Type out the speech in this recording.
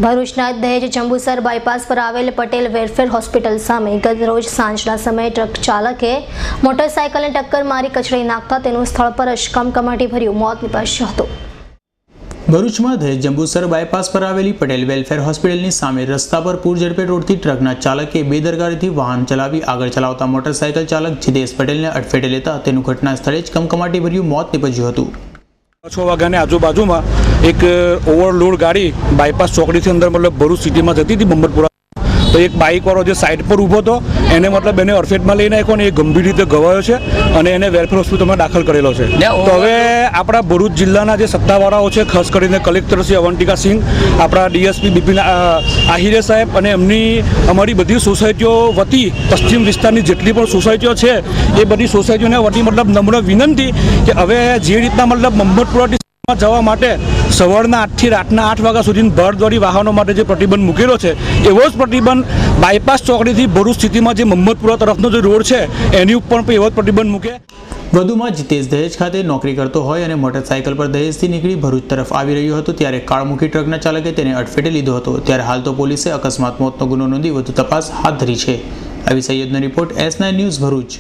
ભરૂચના દહેજ જંબુસર બાયપાસ પર આવેલ પટેલ વેલફેર હોસ્પિટલ સામે ગત રોજ સાંજના સમયે ટ્રક ચાલકે મોટરસાયકલને ટક્કર મારી કચડી નાખતા તેનું સ્થળ પર જ કમકમાટીભર્યું મોત નીપજ્યું હતું। ભરૂચમાં દહેજ જંબુસર બાયપાસ પર આવેલી પટેલ વેલફેર હોસ્પિટલની સામે રસ્તા પર પૂર ઝડપે દોડતી ટ્રકના ચાલકે બેદરકારીથી વાહન ચલાવી આગળ ચલાવતા મોટરસાયકલ ચાલક જીતેશ પટેલને અડફેટે લેતા તેનું ઘટના સ્થળે જ કમકમાટીભર્યું મોત નીપજ્યું હતું। 6 વાગ્યાની આજુબાજુમાં એક ઓવરલોડ ગાડી બાયપાસ ચોકડીથી અંદર ભરૂચ સિટીમાં જતી હતી બંબરપુરા, તો એક બાઇકવાળો જે સાઈડ પર ઊભો હતો એને એને અડફેટમાં લઈ નાખ્યો અને એ ગંભીર રીતે ઘવાયો છે અને એને વેલફેર હોસ્પિટલમાં દાખલ કરેલો છે। તો હવે આપણા ભરૂચ જિલ્લાના જે સત્તાવાળાઓ છે, ખાસ કરીને કલેક્ટર શ્રી અવંતિકા સિંહ, આપણા ડીએસપી બિપિન આહિરે સાહેબ અને અમારી બધી સોસાયટીઓ વતી પશ્ચિમ વિસ્તારની જેટલી પણ સોસાયટીઓ છે એ બધી સોસાયટીઓને વતી નમ્ર વિનંતી કે હવે જે રીતના બંબરપુરા જવા માટે સવારના 8 થી રાતના 8 વાગ્યા સુધી ભરદોડી વાહનો માટે જે પ્રતિબંધ મૂકેલો છે એવો જ પ્રતિબંધ બાયપાસ ચોકડીથી ભરૂચ સિટીમાં જે મહમ્મદપુરા તરફનો જે રોડ છે એની ઉપર પણ એવો જ પ્રતિબંધ મૂકે। વધુમાં જીતેશ દહેજ ખાતે નોકરી કરતો હોય અને મોટરસાયકલ પર દહેજથી નીકળી ભરૂચ તરફ આવી રહ્યો હતો ત્યારે કાળમુખી ટ્રકના ચાલકે તેને અડફેટે લીધો હતો। ત્યારે હાલ તો પોલીસે અકસ્માત મોતનો ગુનો નોંધી વધુ તપાસ હાથ ધરી છે। આવી સૈયદનો રિપોર્ટ S9 ન્યૂઝ ભરૂચ।